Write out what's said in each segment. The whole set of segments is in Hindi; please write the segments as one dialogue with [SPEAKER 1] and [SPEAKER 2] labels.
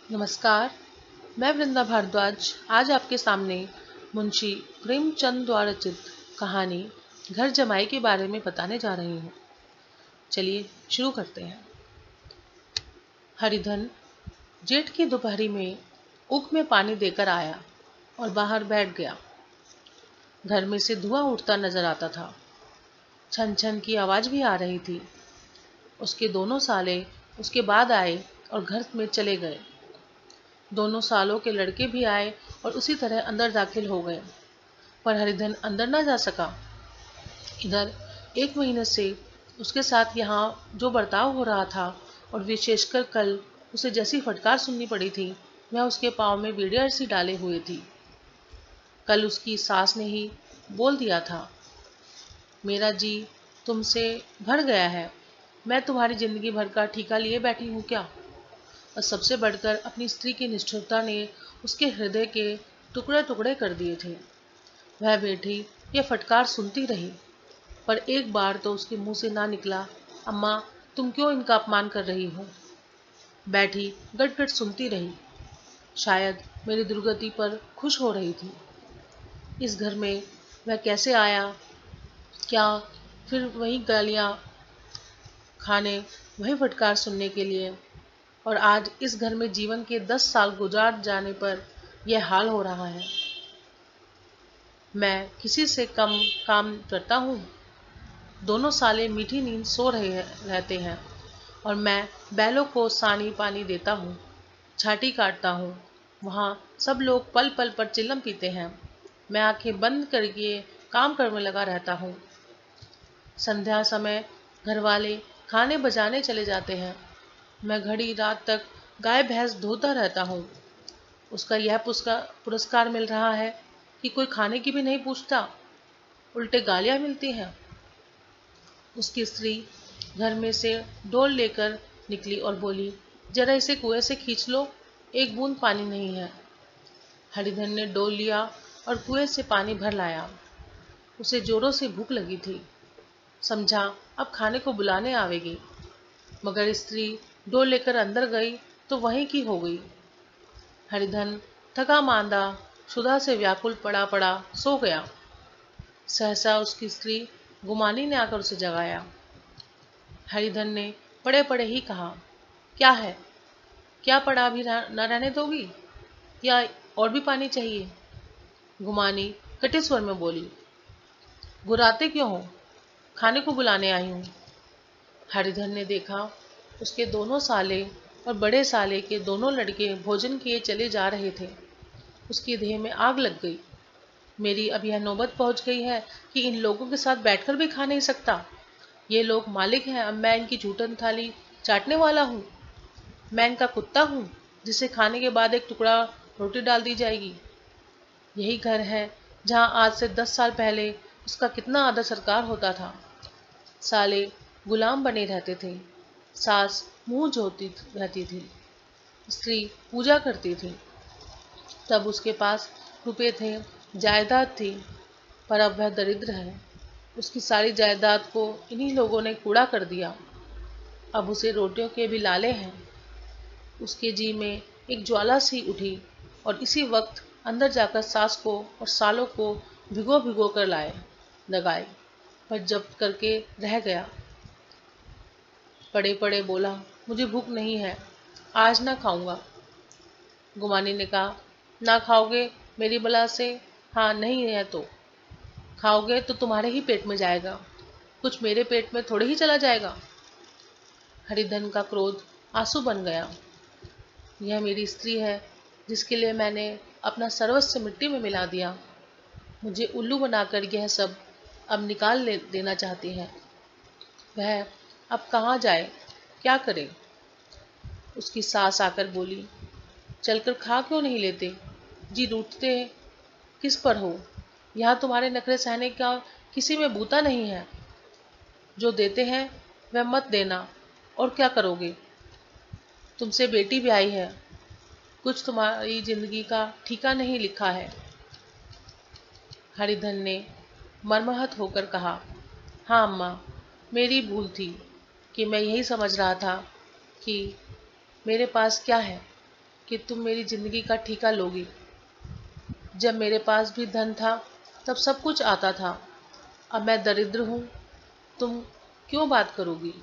[SPEAKER 1] नमस्कार। मैं वृंदा भारद्वाज आज आपके सामने मुंशी प्रेमचंद द्वारा रचित कहानी घर जमाई के बारे में बताने जा रही हूँ। चलिए शुरू करते हैं। हरिधन जेठ की दोपहरी में ऊख में पानी देकर आया और बाहर बैठ गया। घर में से धुआं उठता नजर आता था। छन छन की आवाज भी आ रही थी। उसके दोनों साले उसके बाद आए और घर में चले गए। दोनों सालों के लड़के भी आए और उसी तरह अंदर दाखिल हो गए, पर हरिधन अंदर ना जा सका। इधर 1 महीने से उसके साथ यहाँ जो बर्ताव हो रहा था और विशेषकर कल उसे जैसी फटकार सुननी पड़ी थी, वह उसके पाँव में बेड़िया सी डाले हुए थी। कल उसकी सास ने ही बोल दिया था, मेरा जी तुमसे भर गया है, मैं तुम्हारी जिंदगी भर का ठीका लिए बैठी हूँ क्या। और सबसे बढ़कर अपनी स्त्री की निष्ठुरता ने उसके हृदय के टुकड़े टुकड़े कर दिए थे। वह बेटी यह फटकार सुनती रही, पर एक बार तो उसके मुंह से ना निकला, अम्मा तुम क्यों इनका अपमान कर रही हो। बैठी गट सुनती रही। शायद मेरी दुर्गति पर खुश हो रही थी। इस घर में वह कैसे आया, क्या फिर वही गालियाँ खाने, वही फटकार सुनने के लिए, और आज इस घर में जीवन के 10 साल गुजार जाने पर यह हाल हो रहा है। मैं किसी से कम काम करता हूँ। दोनों साले मीठी नींद सो रहते हैं और मैं बैलों को सानी पानी देता हूँ, छाटी काटता हूँ। वहाँ सब लोग पल पल पर चिल्लम पीते हैं। मैं आंखें बंद करके काम करने लगा रहता हूँ। संध्या समय घर वाले खाने बजाने चले जाते हैं। मैं घड़ी रात तक गाय भैंस धोता रहता हूँ। उसका यह पुरस्कार मिल रहा है कि कोई खाने की भी नहीं पूछता, उल्टे गालियाँ मिलती हैं। उसकी स्त्री घर में से डोल लेकर निकली और बोली, जरा इसे कुएं से खींच लो, एक बूंद पानी नहीं है। हरिधन ने डोल लिया और कुएं से पानी भर लाया। उसे जोरों से भूख लगी थी। समझा अब खाने को बुलाने आवेगी, मगर स्त्री डोल लेकर अंदर गई तो वहीं की हो गई। हरिधन थका मांदा क्षुधा से व्याकुल पड़ा पड़ा सो गया। सहसा उसकी स्त्री गुमानी ने आकर उसे जगाया। हरिधन ने पड़े पड़े ही कहा, क्या है, क्या पड़ा अभी न रहने दोगी, या और भी पानी चाहिए। गुमानी कटे स्वर में बोली, गुर्राते क्यों हो, खाने को बुलाने आई हूँ। हरिधन ने देखा उसके दोनों साले और बड़े साले के दोनों लड़के भोजन किए चले जा रहे थे। उसकी देह में आग लग गई। मेरी अब यह नौबत पहुंच गई है कि इन लोगों के साथ बैठकर भी खा नहीं सकता। ये लोग मालिक हैं, अब मैं इनकी जूठन थाली चाटने वाला हूँ। मैं इनका कुत्ता हूँ जिसे खाने के बाद एक टुकड़ा रोटी डाल दी जाएगी। यही घर है जहाँ आज से 10 साल पहले उसका कितना आदर सत्कार होता था। साले गुलाम बने रहते थे, सास मुंह जोती रहती थी, स्त्री पूजा करती थी। तब उसके पास रुपए थे, जायदाद थी, पर अब वह दरिद्र है। उसकी सारी जायदाद को इन्हीं लोगों ने कूड़ा कर दिया। अब उसे रोटियों के भी लाले हैं। उसके जी में एक ज्वाला सी उठी और इसी वक्त अंदर जाकर सास को और सालों को भिगो भिगो कर लगाए, पर जब्त करके रह गया। पड़े पड़े बोला, मुझे भूख नहीं है, आज ना खाऊंगा। गुमानी ने कहा, ना खाओगे मेरी बला से, हाँ नहीं है तो खाओगे तो तुम्हारे ही पेट में जाएगा, कुछ मेरे पेट में थोड़े ही चला जाएगा। हरिधन का क्रोध आंसू बन गया। यह मेरी स्त्री है जिसके लिए मैंने अपना सर्वस्व मिट्टी में मिला दिया। मुझे उल्लू बनाकर यह सब अब निकाल देना चाहती है। वह अब कहाँ जाए, क्या करे। उसकी सास आकर बोली, चलकर खा क्यों नहीं लेते, जी रूठते किस पर हो, यहाँ तुम्हारे नखरे सहने का किसी में बूता नहीं है। जो देते हैं वह मत देना, और क्या करोगे, तुमसे बेटी भी आई है, कुछ तुम्हारी जिंदगी का ठीका नहीं लिखा है। हरिधन ने मर्माहत होकर कहा, हाँ अम्मा, मेरी भूल थी कि मैं यही समझ रहा था कि मेरे पास क्या है, कि तुम मेरी जिंदगी का ठेका लोगी। जब मेरे पास भी धन था तब सब कुछ आता था, अब मैं दरिद्र हूँ, तुम क्यों बात करोगी।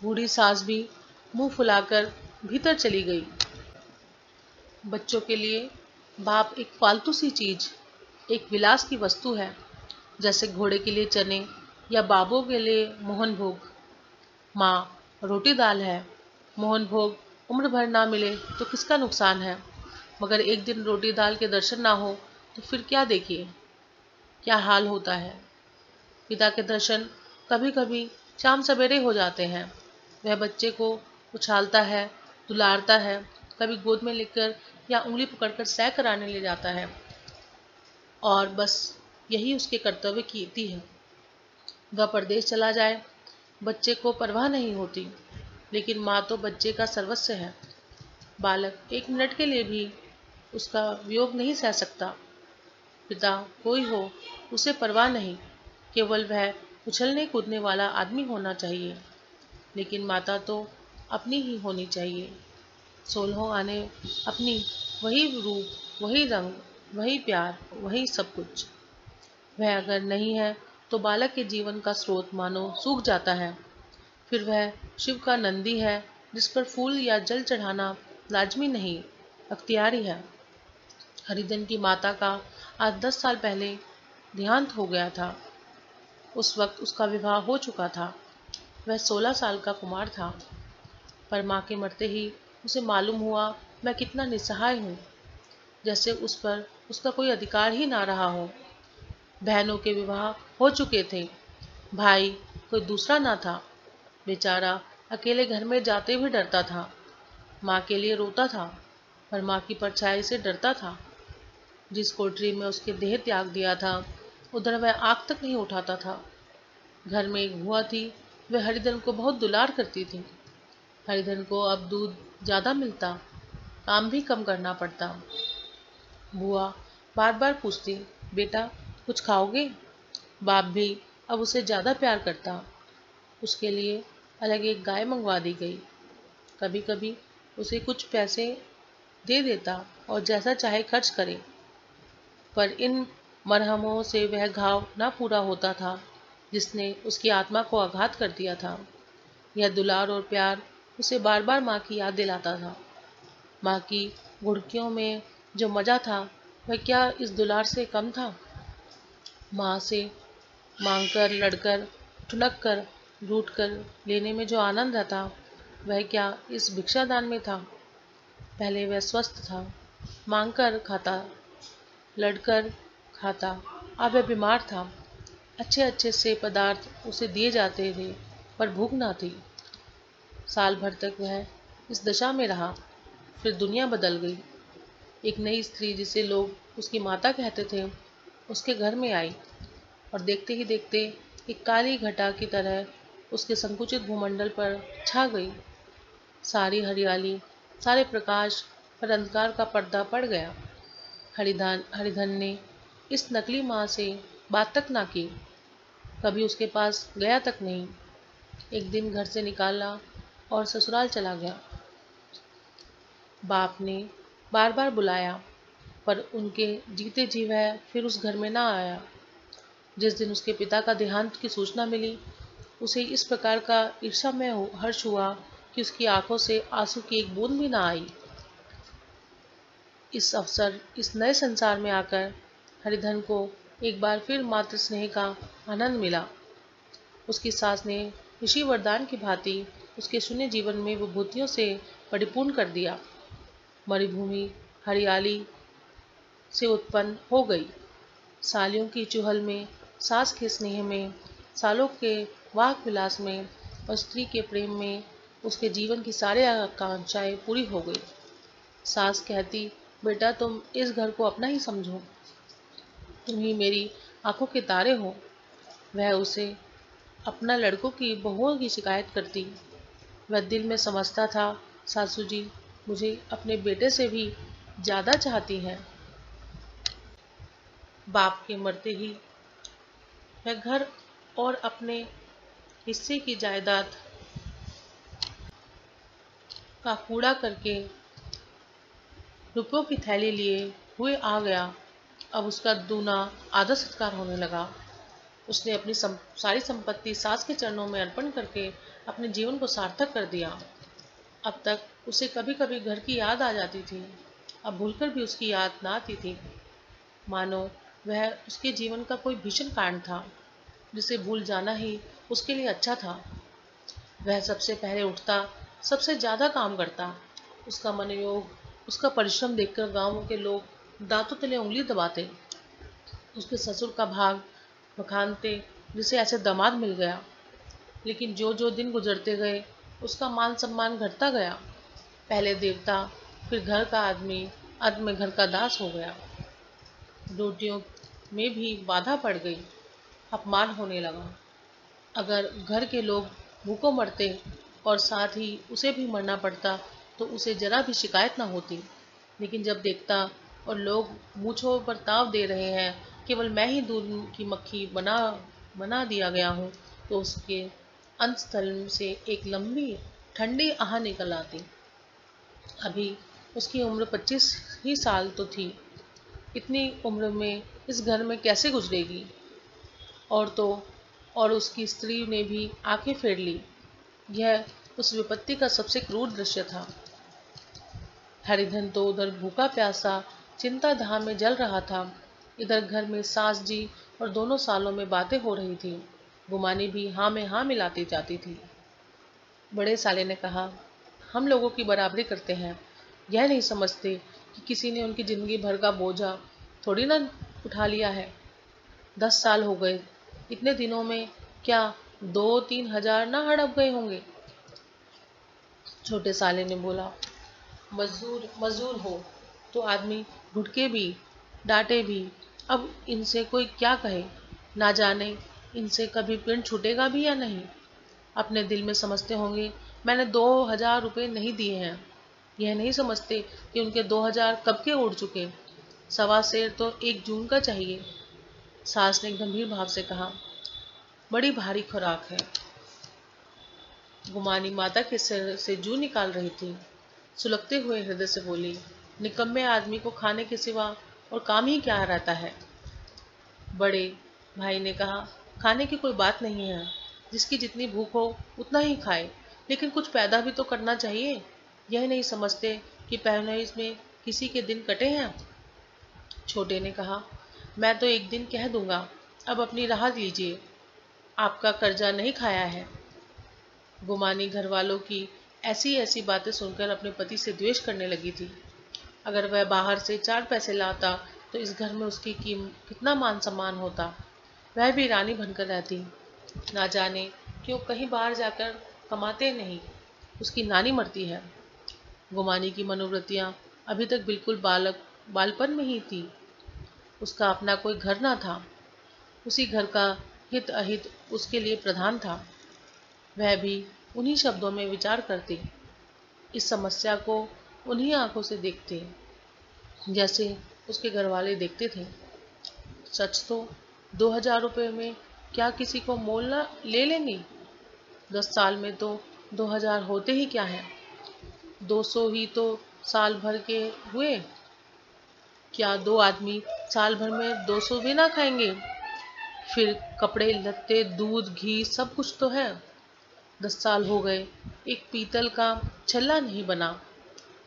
[SPEAKER 1] बूढ़ी सास भी मुंह फुलाकर भीतर चली गई। बच्चों के लिए बाप एक फालतू सी चीज, एक विलास की वस्तु है, जैसे घोड़े के लिए चने या बाबों के लिए मोहन भोग। माँ रोटी दाल है, मोहन भोग उम्र भर ना मिले तो किसका नुकसान है, मगर एक दिन रोटी दाल के दर्शन ना हो तो फिर क्या देखिए क्या हाल होता है। पिता के दर्शन कभी कभी शाम सवेरे हो जाते हैं। वह बच्चे को उछालता है, दुलारता है, कभी गोद में लेकर या उंगली पकड़कर सैर कराने ले जाता है, और बस यही उसके कर्तव्य की इति है। वह परदेश चला जाए, बच्चे को परवाह नहीं होती, लेकिन माँ तो बच्चे का सर्वस्व है। बालक एक मिनट के लिए भी उसका वियोग नहीं सह सकता। पिता कोई हो उसे परवाह नहीं, केवल वह उछलने कूदने वाला आदमी होना चाहिए। लेकिन माता तो अपनी ही होनी चाहिए, 16 आने अपनी, वही रूप, वही रंग, वही प्यार, वही सब कुछ। वह अगर नहीं है तो बालक के जीवन का स्रोत मानो सूख जाता है। फिर वह शिव का नंदी है, जिस पर फूल या जल चढ़ाना लाजमी नहीं, अख्तियारी है। हरिधन की माता का आज 10 साल पहले देहांत हो गया था। उस वक्त उसका विवाह हो चुका था। वह 16 साल का कुमार था, पर माँ के मरते ही उसे मालूम हुआ मैं कितना निस्सहाय हूँ, जैसे उस पर उसका कोई अधिकार ही ना रहा हो। बहनों के विवाह हो चुके थे, भाई कोई दूसरा ना था। बेचारा अकेले घर में जाते भी डरता था। माँ के लिए रोता था, पर माँ की परछाई से डरता था। जिस कोठरी में उसके देह त्याग दिया था, उधर वह आँख तक नहीं उठाता था। घर में एक बुआ थी, वह हरिधन को बहुत दुलार करती थी। हरिधन को अब दूध ज़्यादा मिलता, काम भी कम करना पड़ता। बुआ बार बार पूछती, बेटा कुछ खाओगे। बाप भी अब उसे ज़्यादा प्यार करता। उसके लिए अलग एक गाय मंगवा दी गई। कभी कभी उसे कुछ पैसे दे देता और जैसा चाहे खर्च करे, पर इन मरहमों से वह घाव न पूरा होता था जिसने उसकी आत्मा को आघात कर दिया था। यह दुलार और प्यार उसे बार बार माँ की याद दिलाता था। माँ की घुड़कियों में जो मजा था वह क्या इस दुलार से कम था। माँ से मांगकर, लड़कर, ठुनक कर, रूठ कर लेने में जो आनंद था वह क्या इस भिक्षादान में था। पहले वह स्वस्थ था, मांगकर खाता, लड़कर खाता, अब वह बीमार था। अच्छे अच्छे से पदार्थ उसे दिए जाते थे, पर भूख न थी। साल भर तक वह इस दशा में रहा, फिर दुनिया बदल गई। एक नई स्त्री जिसे लोग उसकी माता कहते थे, उसके घर में आई और देखते ही देखते एक काली घटा की तरह उसके संकुचित भूमंडल पर छा गई। सारी हरियाली, सारे प्रकाश पर अंधकार का पर्दा पड़ गया। हरिधन ने इस नकली माँ से बात तक ना की, कभी उसके पास गया तक नहीं। एक दिन घर से निकाला और ससुराल चला गया। बाप ने बार बार बुलाया, पर उनके जीते जी वह फिर उस घर में ना आया। जिस दिन उसके पिता का देहांत की सूचना मिली, उसे इस प्रकार का ईर्ष्यामय हर्ष हुआ कि उसकी आंखों से आंसू की एक बूंद भी ना आई। इस अवसर, इस नए संसार में आकर हरिधन को एक बार फिर मातृ स्नेह का आनंद मिला। उसकी सास ने ऋषि वरदान की भांति उसके शून्य जीवन में विभूतियों से परिपूर्ण कर दिया। मरुभूमि हरियाली से उत्पन्न हो गई। सालियों की चुहल में, सास के स्नेह में, सालों के वाक विलास में और स्त्री के प्रेम में उसके जीवन की सारी आकांक्षाएं पूरी हो गई। सास कहती, बेटा तुम इस घर को अपना ही समझो, तुम ही मेरी आंखों के तारे हो। वह उसे अपना लड़कों की बहुओं की शिकायत करती। वह दिल में समझता था, सासू जी मुझे अपने बेटे से भी ज़्यादा चाहती हैं। बाप के मरते ही वह घर और अपने हिस्से की जायदाद का कूड़ा करके रुपयों की थैली लिए हुए आ गया। अब उसका दूना आदर सत्कार होने लगा। उसने अपनी सारी संपत्ति सास के चरणों में अर्पण करके अपने जीवन को सार्थक कर दिया। अब तक उसे कभी कभी घर की याद आ जाती थी, अब भूलकर भी उसकी याद ना आती थी, मानो वह उसके जीवन का कोई भीषण कांड था जिसे भूल जाना ही उसके लिए अच्छा था। वह सबसे पहले उठता, सबसे ज्यादा काम करता। उसका मनोयोग, उसका परिश्रम देखकर गांव के लोग दांतों तले उंगली दबाते। उसके ससुर का भाग बखानते, जिसे ऐसे दामाद मिल गया। लेकिन जो जो दिन गुजरते गए उसका मान सम्मान घटता गया। पहले देवता, फिर घर का आदमी, अंत में घर का दास हो गया। ड्यूटियों में भी बाधा पड़ गई, अपमान होने लगा। अगर घर के लोग भूखों मरते और साथ ही उसे भी मरना पड़ता तो उसे जरा भी शिकायत न होती। लेकिन जब देखता और लोग मूंछों पर ताव दे रहे हैं, केवल मैं ही दूध की मक्खी बना बना दिया गया हूँ, तो उसके अंतस्थल से एक लंबी ठंडी आह निकल आती। अभी उसकी उम्र 25 ही साल तो थी। इतनी उम्र में इस घर में कैसे गुजरेगी? और तो और उसकी स्त्री ने भी आंखें फेर ली। यह उस विपत्ति का सबसे क्रूर दृश्य था। हरिधन तो उधर भूखा प्यासा चिंता धाम में जल रहा था। इधर घर में सास जी और दोनों सालों में बातें हो रही थी। गुमानी भी हाँ में हाँ मिलाती जाती थी। बड़े साले ने कहा, हम लोगों की बराबरी करते हैं, यह नहीं समझते कि किसी ने उनकी जिंदगी भर का बोझा थोड़ी ना उठा लिया है। 10 साल हो गए, इतने दिनों में क्या 2-3 हजार ना हड़प गए होंगे? छोटे साले ने बोला, मजदूर मजदूर हो तो आदमी घुटके भी, डांटे भी, अब इनसे कोई क्या कहे। ना जाने इनसे कभी पिंड छूटेगा भी या नहीं। अपने दिल में समझते होंगे मैंने 2,000 रुपये नहीं दिए हैं। यह नहीं समझते कि उनके 2,000 कब के उड़ चुके। सवा सेर तो 1 जून का चाहिए। सास ने गंभीर भाव से कहा, बड़ी भारी खुराक है। गुमानी माता के सिर से जू निकाल रही थी। सुलगते हुए हृदय से बोली, निकम्मे आदमी को खाने के सिवा और काम ही क्या रहता है। बड़े भाई ने कहा, खाने की कोई बात नहीं है, जिसकी जितनी भूख हो उतना ही खाए, लेकिन कुछ पैदा भी तो करना चाहिए। यह नहीं समझते कि पैरनोइज में किसी के दिन कटे हैं। छोटे ने कहा, मैं तो एक दिन कह दूंगा, अब अपनी राह लीजिए, आपका कर्जा नहीं खाया है। गुमानी घर वालों की ऐसी ऐसी बातें सुनकर अपने पति से द्वेष करने लगी थी। अगर वह बाहर से 4 पैसे लाता तो इस घर में उसकी कितना मान सम्मान होता। वह भी रानी बनकर रहती। ना जाने क्यों कहीं बाहर जाकर कमाते नहीं, उसकी नानी मरती है। गुमानी की मनोवृत्तियां अभी तक बिल्कुल बालपन में ही थी। उसका अपना कोई घर ना था। उसी घर का हित अहित उसके लिए प्रधान था। वह भी उन्हीं शब्दों में विचार करती, इस समस्या को उन्हीं आंखों से देखती जैसे उसके घर वाले देखते थे। सच तो 2,000 रुपये में क्या किसी को मोल न ले लेंगी? 10 साल में तो 2,000 होते ही क्या है? 200 ही तो साल भर के हुए। क्या 2 आदमी साल भर में 200 भी ना खाएंगे? फिर कपड़े लत्ते, दूध, घी सब कुछ तो है। 10 साल हो गए, एक पीतल का छल्ला नहीं बना।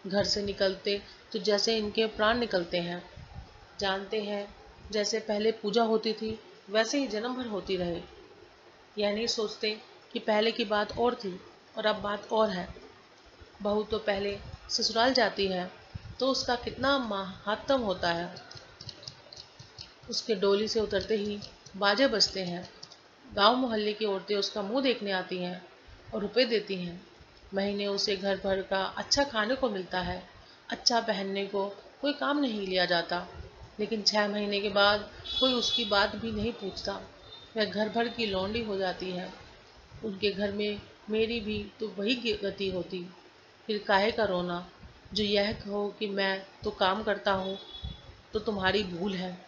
[SPEAKER 1] घर से निकलते तो जैसे इनके प्राण निकलते हैं। जानते हैं, जैसे पहले पूजा होती थी वैसे ही जन्म भर होती रहे। यह नहीं सोचते कि पहले की बात और थी और अब बात और है। बहू तो पहले ससुराल जाती है तो उसका कितना महात्म होता है। उसके डोली से उतरते ही बाजे बजते हैं। गांव मोहल्ले की औरतें उसका मुंह देखने आती हैं और रुपए देती हैं। महीने उसे घर भर का अच्छा खाने को मिलता है, अच्छा पहनने को कोई काम नहीं लिया जाता। लेकिन 6 महीने के बाद कोई उसकी बात भी नहीं पूछता। वह घर भर की लौंडी हो जाती है। उनके घर में मेरी भी तो वही गति होती। फिर काहे का रोना, जो यह कहो कि मैं तो काम करता हूँ तो तुम्हारी भूल है।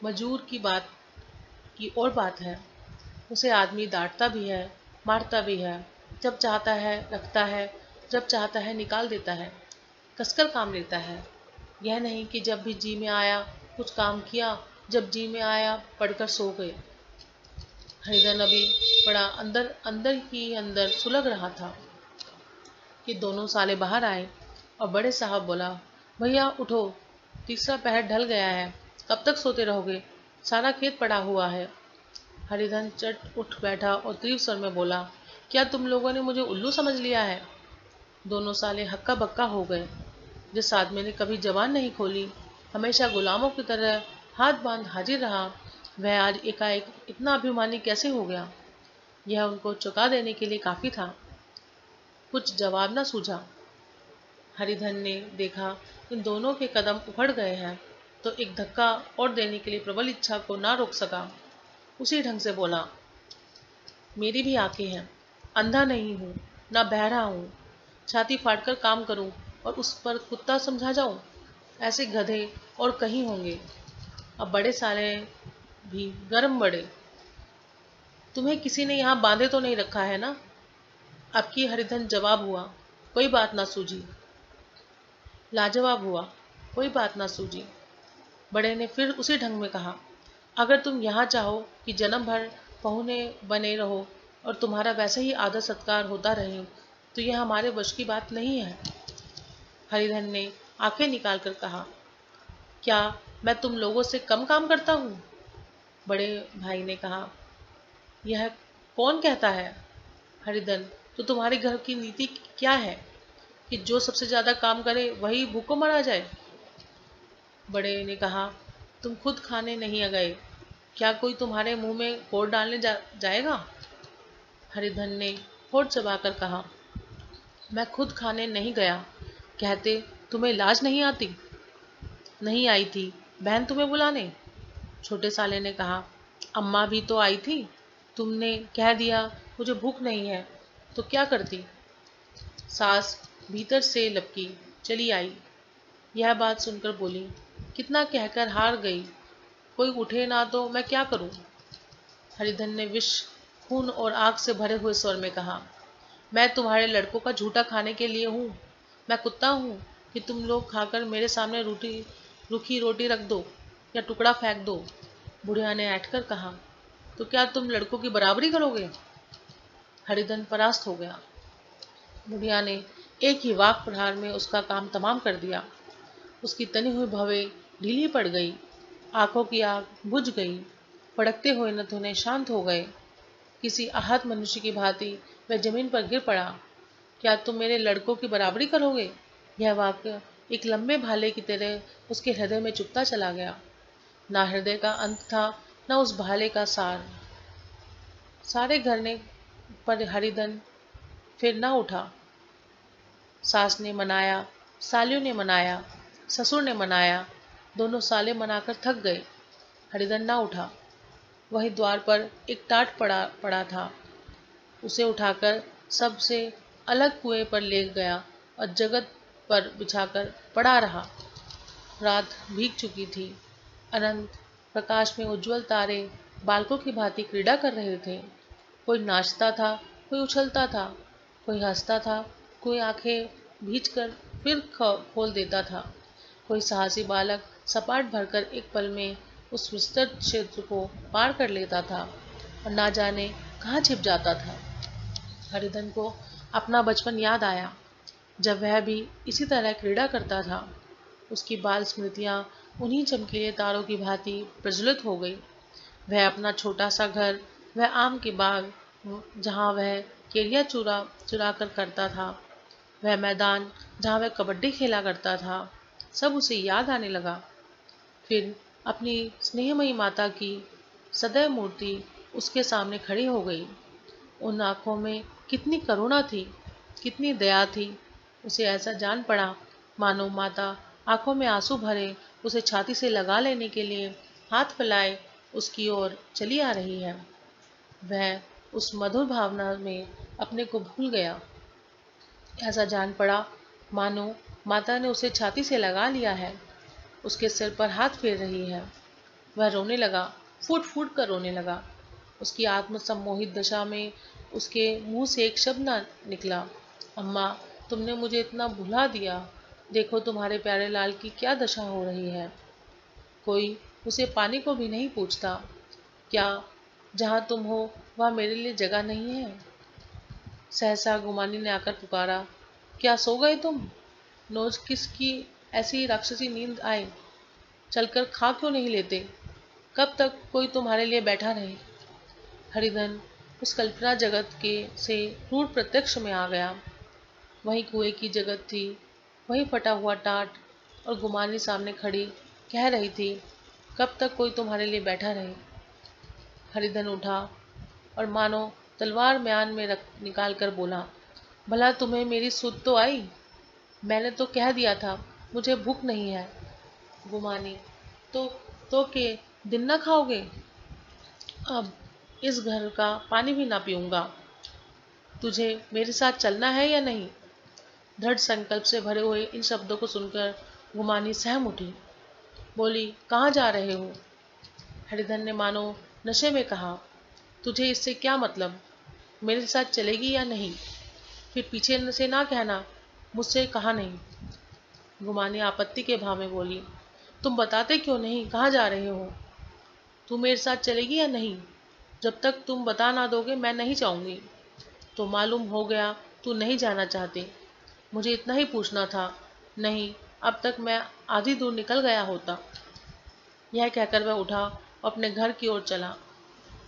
[SPEAKER 1] मजूर की और बात है। उसे आदमी डांटता भी है, मारता भी है, जब चाहता है रखता है, जब चाहता है निकाल देता है, कसकर काम लेता है। यह नहीं कि जब भी जी में आया कुछ काम किया, जब जी में आया पढ़कर सो गए। हरिधन अभी बड़ा अंदर अंदर ही अंदर सुलग रहा था कि दोनों साले बाहर आए और बड़े साहब बोला, भैया उठो, तीसरा पहर ढल गया है, कब तक सोते रहोगे, सारा खेत पड़ा हुआ है। हरिधन चट उठ बैठा और तीव्र स्वर में बोला, क्या तुम लोगों ने मुझे उल्लू समझ लिया है। दोनों साले हक्का बक्का हो गए। जिस आदमी ने कभी जबान नहीं खोली, हमेशा गुलामों की तरह हाथ बांध हाजिर रहा, वह आज एकाएक इतना अभिमानी कैसे हो गया। यह उनको चौंका देने के लिए काफी था। कुछ जवाब न सूझा। हरिधन ने देखा इन दोनों के कदम उखड़ गए हैं, तो एक धक्का और देने के लिए प्रबल इच्छा को ना रोक सका। उसी ढंग से बोला, मेरी भी आंखें हैं, अंधा नहीं हूं, ना बहरा हूं, छाती फाड़कर काम करूं और उस पर कुत्ता समझा जाऊं। ऐसे गधे और कहीं होंगे। अब बड़े साले भी गर्म बड़े। तुम्हें किसी ने यहाँ बांधे तो नहीं रखा है ना। अब की हरिधन जवाब हुआ, कोई बात ना सूझी। लाजवाब हुआ, कोई बात ना सूझी। बड़े ने फिर उसी ढंग में कहा, अगर तुम यहाँ चाहो कि जन्म भर पहुने बने रहो और तुम्हारा वैसे ही आदर सत्कार होता रहे, तो यह हमारे वश की बात नहीं है। हरिधन ने आंखें निकालकर कहा, क्या मैं तुम लोगों से कम काम करता हूँ। बड़े भाई ने कहा, यह कौन कहता है। हरिधन, तो तुम्हारे घर की नीति क्या है कि जो सबसे ज्यादा काम करे वही भूखों मरा जाए। बड़े ने कहा, तुम खुद खाने नहीं गए, क्या कोई तुम्हारे मुंह में होड़ डालने जाएगा। हरिधन ने होठ चबाकर कहा, मैं खुद खाने नहीं गया, कहते तुम्हें लाज नहीं आती। नहीं आई थी बहन तुम्हें बुलाने। छोटे साले ने कहा, अम्मा भी तो आई थी, तुमने कह दिया मुझे भूख नहीं है, तो क्या करती। सास भीतर से लपकी चली आई। यह बात सुनकर बोली, कितना कहकर हार गई, कोई उठे ना तो मैं क्या करूं। हरिधन ने विष, खून और आग से भरे हुए स्वर में कहा, मैं तुम्हारे लड़कों का झूठा खाने के लिए हूं। मैं कुत्ता हूं कि तुम लोग खाकर मेरे सामने रूखी रोटी रख दो या टुकड़ा फेंक दो। बुढ़िया ने ऐंठकर कहा, तो क्या तुम लड़कों की बराबरी करोगे। हरिधन परास्त हो गया। बुढ़िया ने एक ही वाक प्रहार में उसका काम तमाम कर दिया। उसकी तनी हुई भवें ढीली पड़ गई, आंखों की आग बुझ गई, फड़कते हुए नथुने शांत हो गए। किसी आहत मनुष्य की भांति वह जमीन पर गिर पड़ा। क्या तुम मेरे लड़कों की बराबरी करोगे। यह वाक्य एक लंबे भाले की तरह उसके हृदय में चुभता चला गया। ना हृदय का अंत था, न उस भाले का सार। सारे घर ने पर हरिधन फिर ना उठा। सास ने मनाया, सालियों ने मनाया, ससुर ने मनाया, दोनों साले मनाकर थक गए। हरिधन ना उठा। वही द्वार पर एक टाट पड़ा था। उसे उठाकर सबसे अलग कुएं पर ले गया और जगत पर बिछाकर पड़ा रहा। रात भीग चुकी थी। अनंत प्रकाश में उज्जवल तारे बालकों की भांति क्रीड़ा कर रहे थे। कोई नाचता था, कोई उछलता था, कोई हंसता था, कोई आंखें भींचकर फिर खोल देता था। कोई साहसी बालक सपाट भरकर एक पल में उस विस्तृत क्षेत्र को पार कर लेता था और ना जाने कहाँ छिप जाता था। हरिधन को अपना बचपन याद आया, जब वह भी इसी तरह क्रीड़ा करता था। उसकी बाल स्मृतियां उन्हीं चमकीले तारों की भांति प्रज्वलित हो गई। वह अपना छोटा सा घर, वह आम के बाग जहाँ वह केरिया चुरा कर करता था, वह मैदान जहाँ वह कबड्डी खेला करता था, सब उसे याद आने लगा। फिर अपनी स्नेहमयी माता की सदैव मूर्ति उसके सामने खड़ी हो गई। उन आंखों में कितनी करुणा थी, कितनी दया थी। उसे ऐसा जान पड़ा मानो माता आंखों में आंसू भरे उसे छाती से लगा लेने के लिए हाथ फैलाए उसकी ओर चली आ रही है। वह उस मधुर भावना में अपने को भूल गया। ऐसा जान पड़ा मानो माता ने उसे छाती से लगा लिया है, उसके सिर पर हाथ फेर रही है। वह रोने लगा, फूट फूट कर रोने लगा। उसकी आत्म सम्मोहित दशा में उसके मुंह से एक शब्द न निकला। अम्मा, तुमने मुझे इतना भुला दिया। देखो तुम्हारे प्यारे लाल की क्या दशा हो रही है। कोई उसे पानी को भी नहीं पूछता। क्या जहाँ तुम हो वहाँ मेरे लिए जगह नहीं है? सहसा गुमानी ने आकर पुकारा, क्या सो गए तुम? नोज किसकी ऐसी राक्षसी नींद आए? चलकर खा क्यों नहीं लेते? कब तक कोई तुम्हारे लिए बैठा रहे? हरिधन उस कल्पना जगत के से क्रूर प्रत्यक्ष में आ गया। वही कुएं की जगत थी, वही फटा हुआ टाट, और गुमानी सामने खड़ी कह रही थी, कब तक कोई तुम्हारे लिए बैठा रहे? हरिधन उठा और मानो तलवार म्यान में रख निकाल कर बोला, भला तुम्हें मेरी सुध तो आई? मैंने तो कह दिया था मुझे भूख नहीं है। गुमानी, तो के दिन ना खाओगे? अब इस घर का पानी भी ना पीऊंगा। तुझे मेरे साथ चलना है या नहीं? दृढ़ संकल्प से भरे हुए इन शब्दों को सुनकर गुमानी सहम उठी। बोली, कहाँ जा रहे हो? हरिधन ने मानो नशे में कहा, तुझे इससे क्या मतलब? मेरे साथ चलेगी या नहीं? फिर पीछे से ना कहना मुझसे कहा नहीं। गुमानी आपत्ति के भाव में बोली, तुम बताते क्यों नहीं कहाँ जा रहे हो? तू मेरे साथ चलेगी या नहीं? जब तक तुम बता ना दोगे मैं नहीं जाऊंगी। तो मालूम हो गया तू नहीं जाना चाहती। मुझे इतना ही पूछना था। नहीं, अब तक मैं आधी दूर निकल गया होता। यह कहकर वह उठा और अपने घर की ओर चला।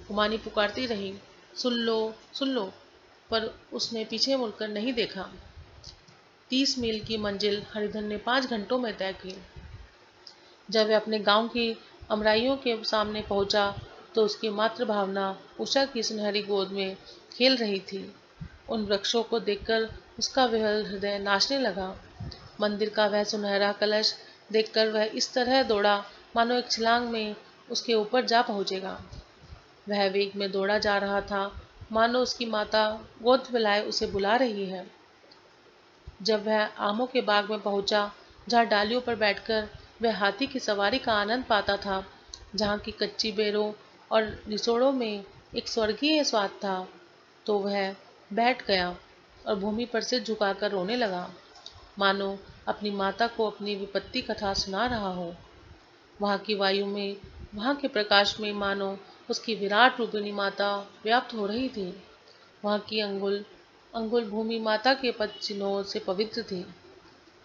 [SPEAKER 1] गुमानी पुकारती रही, सुन लो, पर उसने पीछे मुड़कर नहीं देखा। 30 मील की मंजिल हरिधन ने 5 घंटों में तय की। जब वह अपने गांव की अमराइयों के सामने पहुंचा तो उसकी मातृ भावना उषा की सुनहरी गोद में खेल रही थी। उन वृक्षों को देखकर उसका विह्वल हृदय नाचने लगा। मंदिर का वह सुनहरा कलश देखकर वह इस तरह दौड़ा मानो एक छलांग में उसके ऊपर जा पहुंचेगा। वह वेग में दौड़ा जा रहा था मानो उसकी माता गोद मिलाए उसे बुला रही है। जब वह आमों के बाग में पहुंचा, जहाँ डालियों पर बैठकर वह हाथी की सवारी का आनंद पाता था, जहाँ की कच्ची बेरों और निचोड़ों में एक स्वर्गीय स्वाद था, तो वह बैठ गया और भूमि पर से झुकाकर रोने लगा, मानो अपनी माता को अपनी विपत्ति कथा सुना रहा हो। वहाँ की वायु में, वहाँ के प्रकाश में मानो उसकी विराट रूपिणी माता व्याप्त हो रही थी। वहाँ की अंगुल अंगुल भूमि माता के पद चिन्हों से पवित्र थी।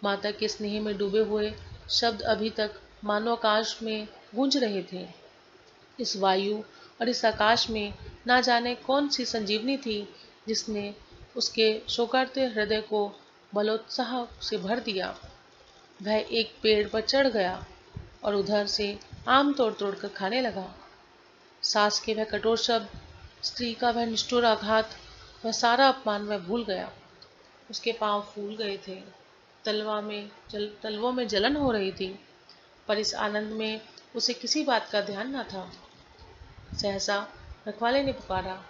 [SPEAKER 1] माता के स्नेह में डूबे हुए शब्द अभी तक मानो आकाश में गूंज रहे थे। इस वायु और इस आकाश में ना जाने कौन सी संजीवनी थी जिसने उसके शोकार्त हृदय को बलोत्साह से भर दिया। वह एक पेड़ पर चढ़ गया और उधर से आम तोड़ तोड़ कर खाने लगा। सास के वह कठोर शब्द, स्त्री का वह निष्ठुर आघात, वह सारा अपमान वह भूल गया। उसके पांव फूल गए थे, तलवों में जलन हो रही थी, पर इस आनंद में उसे किसी बात का ध्यान न था। सहसा रखवाले ने पुकारा,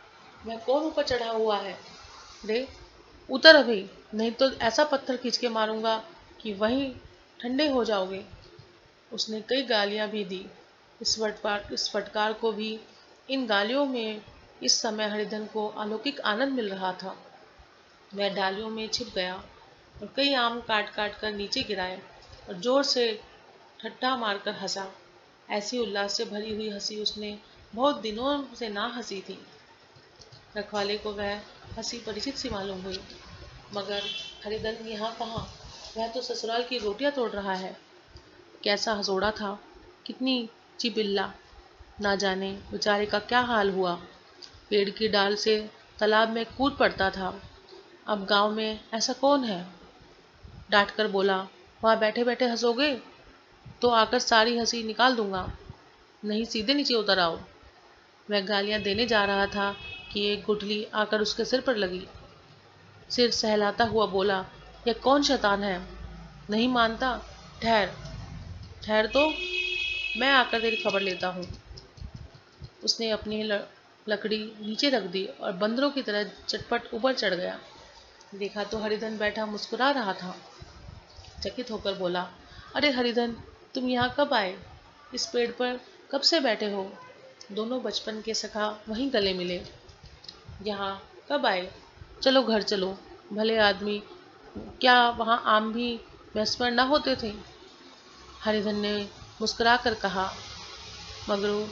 [SPEAKER 1] वह कौन ऊपर चढ़ा हुआ है? रे, उतर अभी, नहीं तो ऐसा पत्थर खींच के मारूंगा कि वहीं ठंडे हो जाओगे। उसने कई गालियां भी दी। इस फटकार को भी, इन गालियों में इस समय हरिधन को अलौकिक आनंद मिल रहा था। वह डालियों में छिप गया और कई आम काट काट कर नीचे गिराए और जोर से ठट्ठा मारकर हंसा। ऐसी उल्लास से भरी हुई हंसी उसने बहुत दिनों से ना हंसी थी। रखवाले को वह हंसी परिचित सी मालूम हुई, मगर हरिधन यहाँ कहाँ, वह तो ससुराल की रोटियां तोड़ रहा है। कैसा हंसोड़ा था, कितनी चिबिल्ला, ना जाने बेचारे का क्या हाल हुआ। पेड़ की डाल से तालाब में कूद पड़ता था। अब गांव में ऐसा कौन है? डांट कर बोला, वहां बैठे बैठे हंसोगे तो आकर सारी हंसी निकाल दूंगा, नहीं सीधे नीचे उतर आओ। वह गालियां देने जा रहा था कि एक गुठली आकर उसके सिर पर लगी। सिर सहलाता हुआ बोला, यह कौन शैतान है? नहीं मानता? ठहर ठहर, तो मैं आकर तेरी खबर लेता हूँ। उसने अपनी लकड़ी नीचे रख दी और बंदरों की तरह चटपट ऊपर चढ़ गया। देखा तो हरिधन बैठा मुस्कुरा रहा था। चकित होकर बोला, अरे हरिधन, तुम यहाँ कब आए? इस पेड़ पर कब से बैठे हो? दोनों बचपन के सखा वहीं गले मिले। यहाँ कब आए? चलो घर चलो, भले आदमी क्या वहाँ आम भी मैसमर न होते थे? हरिधन ने मुस्कुरा कर कहा, मगरू,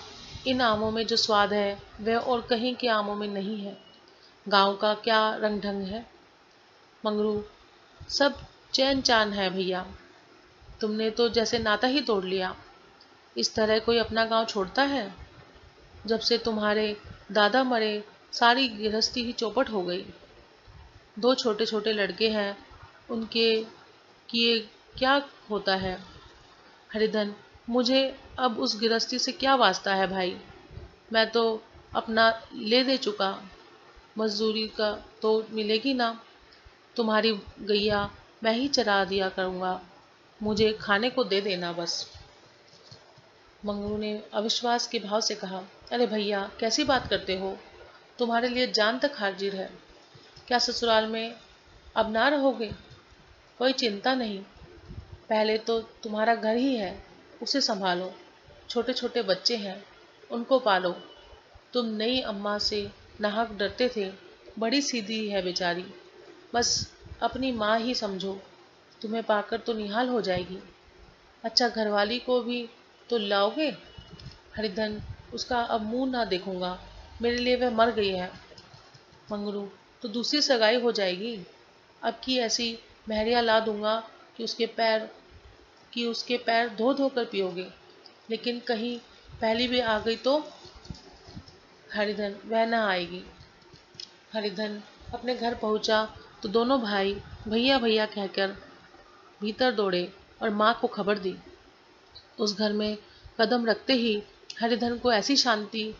[SPEAKER 1] इन आमों में जो स्वाद है वह और कहीं के आमों में नहीं है। गांव का क्या रंग ढंग है। मंगरू, सब चैन चान है भैया। तुमने तो जैसे नाता ही तोड़ लिया। इस तरह कोई अपना गांव छोड़ता है? जब से तुम्हारे दादा मरे सारी गृहस्थी ही चौपट हो गई। 2 छोटे छोटे लड़के हैं, उनके किए क्या होता है? हरिधन, मुझे अब उस गृहस्थी से क्या वास्ता है भाई। मैं तो अपना ले दे चुका। मजदूरी का तो मिलेगी ना। तुम्हारी गैया मैं ही चरा दिया करूँगा। मुझे खाने को दे देना बस। मंगरू ने अविश्वास के भाव से कहा, अरे भैया कैसी बात करते हो। तुम्हारे लिए जान तक हाजिर है। क्या ससुराल में अब ना रहोगे? कोई चिंता नहीं। पहले तो तुम्हारा घर ही है, उसे संभालो। छोटे छोटे बच्चे हैं, उनको पालो। तुम नई अम्मा से नाहक डरते थे। बड़ी सीधी है बेचारी। बस अपनी माँ ही समझो। तुम्हें पाकर तो निहाल हो जाएगी। अच्छा, घरवाली को भी तो लाओगे? हरिधन, उसका अब मुंह ना देखूंगा। मेरे लिए वह मर गई है। मंगरू, तो दूसरी सगाई हो जाएगी। अब की ऐसी महरिया ला दूंगा कि उसके पैर धो धो कर पियोगे। लेकिन कहीं पहली भी आ गई तो? हरिधन, वह ना आएगी। हरिधन अपने घर पहुंचा तो दोनों भाई भैया भैया कहकर भीतर दौड़े और माँ को खबर दी। उस घर में कदम रखते ही हरिधन को ऐसी शांति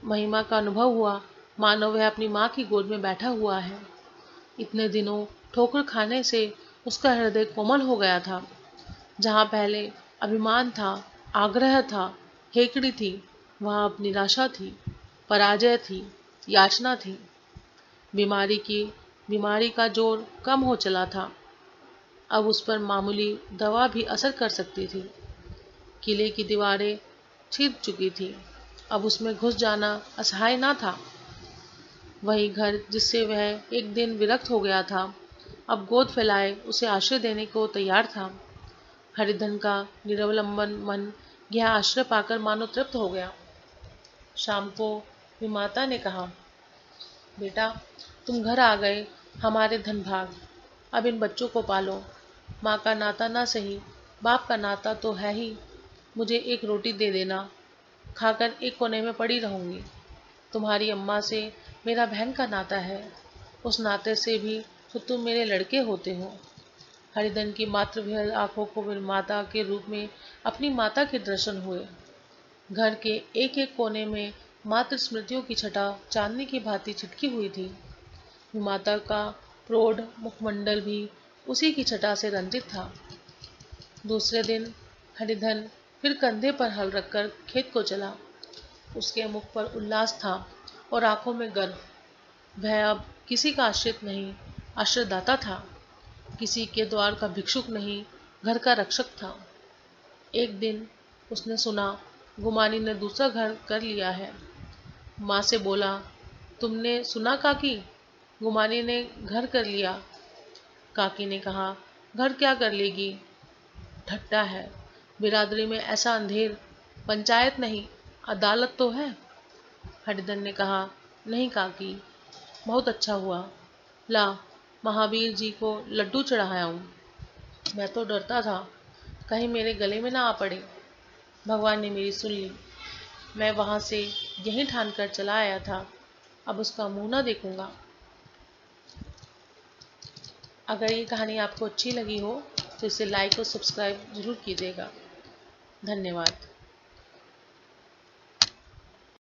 [SPEAKER 1] महिमा का अनुभव हुआ, मानो वह अपनी माँ की गोद में बैठा हुआ है। इतने दिनों ठोकर खाने से उसका हृदय कोमल हो गया था। जहाँ पहले अभिमान था, आग्रह था, हेकड़ी थी, वहाँ अब निराशा थी, पराजय थी, याचना थी। बीमारी का जोर कम हो चला था। अब उस पर मामूली दवा भी असर कर सकती थी। किले की दीवारें छिद चुकी थी। अब उसमें घुस जाना असहाय ना था। वही घर जिससे वह एक दिन विरक्त हो गया था, अब गोद फैलाए उसे आश्रय देने को तैयार था। हरिधन का निरवलंबन मन यह आश्रय पाकर मानो तृप्त हो गया। शाम को विमाता ने कहा, बेटा तुम घर आ गए, हमारे धन भाग। अब इन बच्चों को पालो। माँ का नाता ना सही, बाप का नाता तो है ही। मुझे एक रोटी दे देना, खाकर एक कोने में पड़ी रहूंगी। तुम्हारी अम्मा से मेरा बहन का नाता है, उस नाते से भी तो तुम मेरे लड़के होते हो। हरिधन की मातृविहल आंखों को माता के रूप में अपनी माता के दर्शन हुए। घर के एक एक कोने में मातृ स्मृतियों की छटा चांदनी की भांति छिटकी हुई थी। माता का प्रौढ़ मुखमंडल भी उसी की छटा से रंजित था। दूसरे दिन हरिधन फिर कंधे पर हल रखकर खेत को चला। उसके मुख पर उल्लास था और आंखों में गर्व। वह अब किसी का आश्रित नहीं, आश्रयदाता था। किसी के द्वार का भिक्षुक नहीं, घर का रक्षक था। एक दिन उसने सुना गुमानी ने दूसरा घर कर लिया है। माँ से बोला, तुमने सुना काकी, गुमानी ने घर कर लिया। काकी ने कहा, घर क्या कर लेगी, ठट्टा है। बिरादरी में ऐसा अंधेर, पंचायत नहीं अदालत तो है। हरिधन ने कहा, नहीं काकी, बहुत अच्छा हुआ। ला महावीर जी को लड्डू चढ़ाया हूँ। मैं तो डरता था कहीं मेरे गले में ना आ पड़े। भगवान ने मेरी सुन ली। मैं वहाँ से यहीं ठान कर चला आया था, अब उसका मुंह ना देखूंगा। अगर ये कहानी आपको अच्छी लगी हो तो इसे लाइक और सब्सक्राइब जरूर कीजिएगा। धन्यवाद।